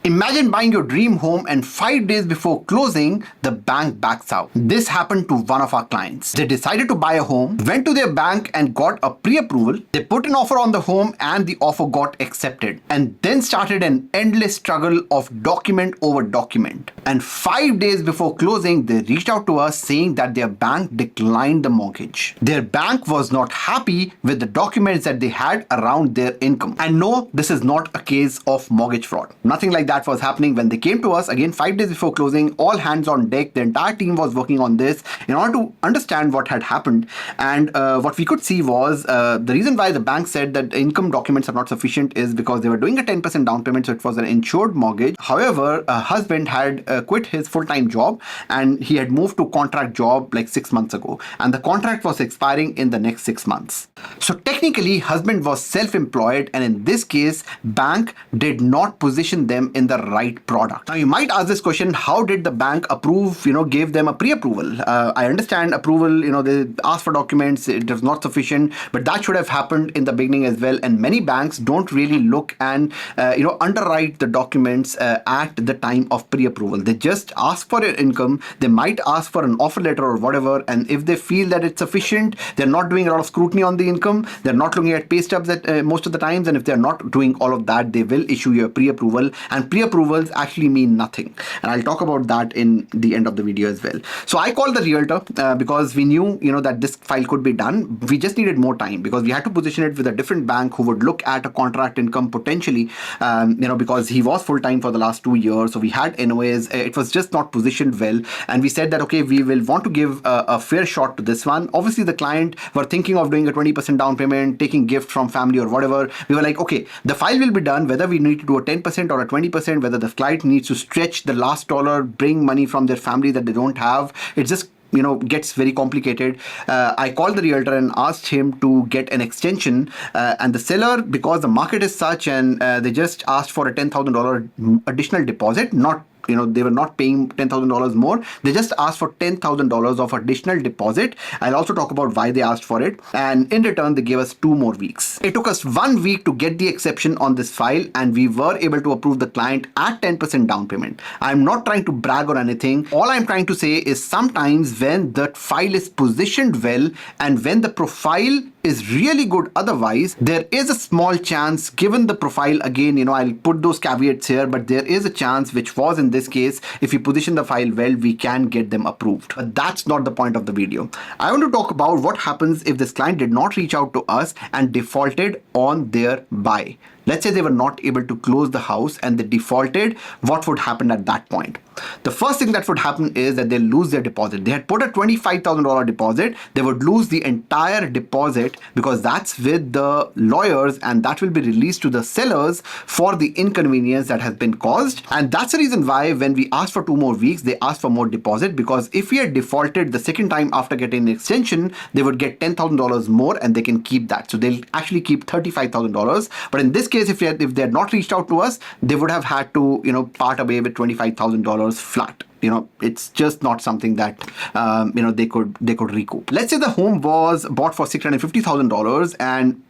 Imagine buying your dream home and 5 days before closing, the bank backs out. This happened to one of our clients. They decided to buy a home, went to their bank and got a pre-approval. They put an offer on the home and the offer got accepted, and then started an endless struggle of document over document. And 5 days before closing, they reached out to us saying that their bank declined the mortgage. Their bank was not happy with the documents that they had around their income. And no, this is not a case of mortgage fraud. Nothing like that was happening. When they came to us, again, 5 days before closing, all hands on deck. The entire team was working on this in order to understand what had happened. And what we could see was the reason why the bank said that income documents are not sufficient is because they were doing a 10% down payment, so it was an insured mortgage. However, a husband had quit his full-time job and he had moved to contract job like 6 months ago, and the contract was expiring in the next 6 months. So technically, husband was self-employed, and in this case, bank did not position them in the right product. Now you might ask this question: how did the bank approve, gave them a pre-approval? I understand approval, they asked for documents, it was not sufficient, but that should have happened in the beginning as well. And many banks don't really look and underwrite the documents at the time of pre-approval. They just ask for your income. They might ask for an offer letter or whatever, and if they feel that it's sufficient, they're not doing a lot of scrutiny on the income, they're not looking at pay stubs at most of the times, and if they're not doing all of that, they will issue you a pre-approval. And pre-approvals actually mean nothing, and I'll talk about that in the end of the video as well. So I called the realtor because we knew that this file could be done. We just needed more time because we had to position it with a different bank who would look at a contract income potentially, because he was full-time for the last 2 years, so we had NOAs. It was just not positioned well, and we said that okay, we will want to give a fair shot to this one. Obviously the client were thinking of doing a 20% down payment, taking gift from family or whatever. We were like, okay, the file will be done whether we need to do a 10% or a 20%, whether the client needs to stretch the last dollar, bring money from their family that they don't have. It just gets very complicated. I called the realtor and asked him to get an extension, and the seller, because the market is such, and they just asked for a $10,000 additional deposit. Not they were not paying $10,000 more. They just asked for $10,000 of additional deposit. I'll also talk about why they asked for it. And in return, they gave us 2 more weeks. It took us 1 week to get the exception on this file, and we were able to approve the client at 10% down payment. I'm not trying to brag or anything. All I'm trying to say is sometimes when the file is positioned well and when the profile is really good otherwise, there is a small chance, given the profile, again, I'll put those caveats here, but there is a chance, which was in this case, if you position the file well, we can get them approved. But that's not the point of the video. I want to talk about what happens if this client did not reach out to us and defaulted on their buy. Let's say they were not able to close the house and they defaulted. What would happen at that point? The first thing that would happen is that they'll lose their deposit. They had put a $25,000 deposit. They would lose the entire deposit because that's with the lawyers, and that will be released to the sellers for the inconvenience that has been caused. And that's the reason why when we asked for 2 more weeks, they asked for more deposit, because if we had defaulted the second time after getting an extension, they would get $10,000 more and they can keep that. So they'll actually keep $35,000. But in this case, if they had not reached out to us, they would have had to part away with $25,000 flat. It's just not something that they could recoup. Let's say the home was bought for $650,000 and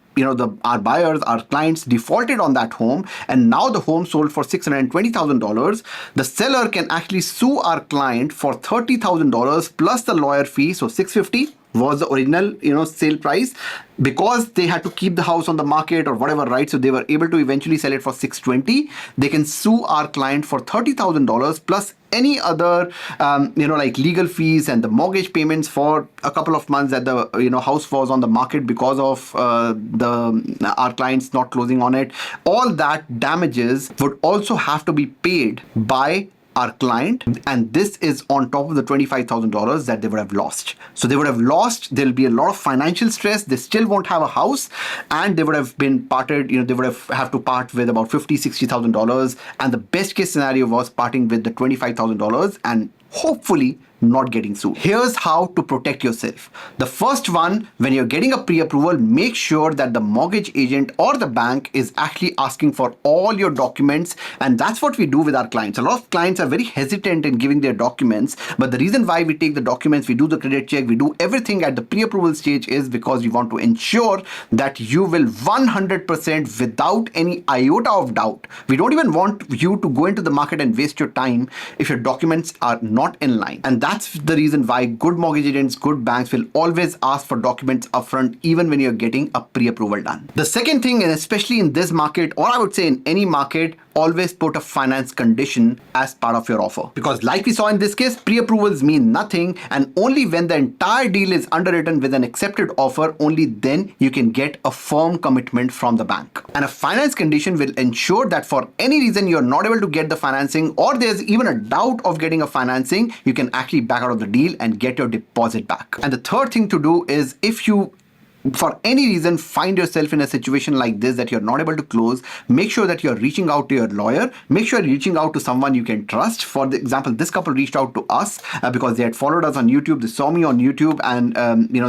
our buyers, our clients defaulted on that home, and now the home sold for $620,000. The seller can actually sue our client for $30,000 plus the lawyer fee, so $650,000 was the original sale price, because they had to keep the house on the market or whatever, right? So they were able to eventually sell it for $620,000. They can sue our client for $30,000 plus any other like legal fees and the mortgage payments for a couple of months that the house was on the market because of our clients not closing on it. All that damages would also have to be paid by our client, and this is on top of the $25,000 that they would have lost. So they would have lost, there'll be a lot of financial stress, they still won't have a house, and they would have been parted, they would have to part with about $50,000, $60,000, and the best case scenario was parting with the $25,000 and hopefully not getting sued. Here's how to protect yourself. The first one, when you're getting a pre-approval, make sure that the mortgage agent or the bank is actually asking for all your documents, and that's what we do with our clients. A lot of clients are very hesitant in giving their documents, but the reason why we take the documents, we do the credit check, we do everything at the pre-approval stage is because we want to ensure that you will 100% without any iota of doubt. We don't even want you to go into the market and waste your time if your documents are not in line. And that's the reason why good mortgage agents, good banks will always ask for documents upfront even when you're getting a pre-approval done. The second thing, and especially in this market, or I would say in any market, always put a finance condition as part of your offer. Because like we saw in this case, pre-approvals mean nothing, and only when the entire deal is underwritten with an accepted offer, only then you can get a firm commitment from the bank. And a finance condition will ensure that for any reason you're not able to get the financing, or there's even a doubt of getting a financing, you can actually back out of the deal and get your deposit back. And the third thing to do is, if you for any reason find yourself in a situation like this that you're not able to close, make sure that you're reaching out to your lawyer. Make sure you're reaching out to someone you can trust. For the example, this couple reached out to us because they had followed us on YouTube. They saw me on YouTube, and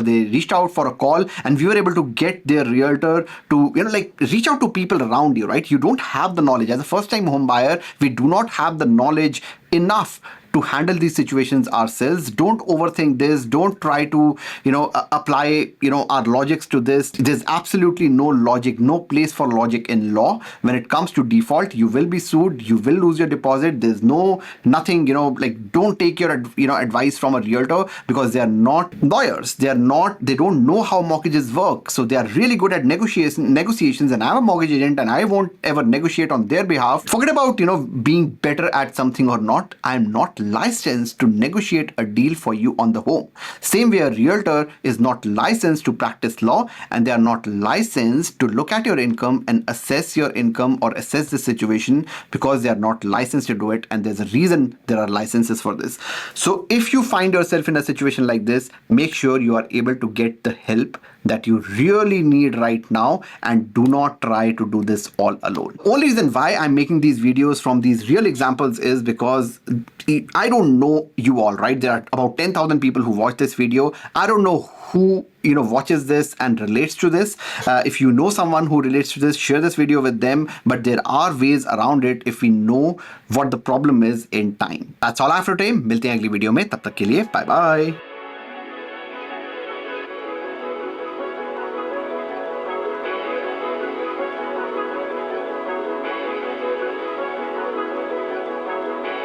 they reached out for a call, and we were able to get their realtor to reach out to people around you, right? You don't have the knowledge as a first-time home buyer. We do not have the knowledge enough to handle these situations ourselves. Don't overthink this. Don't try to apply our logics to this. There's absolutely no logic, no place for logic in law. When it comes to default, you will be sued, you will lose your deposit. There's nothing, don't take your advice from a realtor, because they are not lawyers. They don't know how mortgages work. So they are really good at negotiations, and I'm a mortgage agent and I won't ever negotiate on their behalf. Forget about being better at something or not. I'm not licensed to negotiate a deal for you on the home. Same way, a realtor is not licensed to practice law, and they are not licensed to look at your income and assess your income or assess the situation, because they are not licensed to do it, and there's a reason there are licenses for this. So if you find yourself in a situation like this, make sure you are able to get the help that you really need right now, and do not try to do this all alone. Only reason why I'm making these videos from these real examples is because I don't know you all, right? There are about 10,000 people who watch this video. I don't know who watches this and relates to this. If you know someone who relates to this, share this video with them. But there are ways around it if we know what the problem is in time. That's all I have for today. मिलते हैं अगली video में. तब तक के लिए bye bye.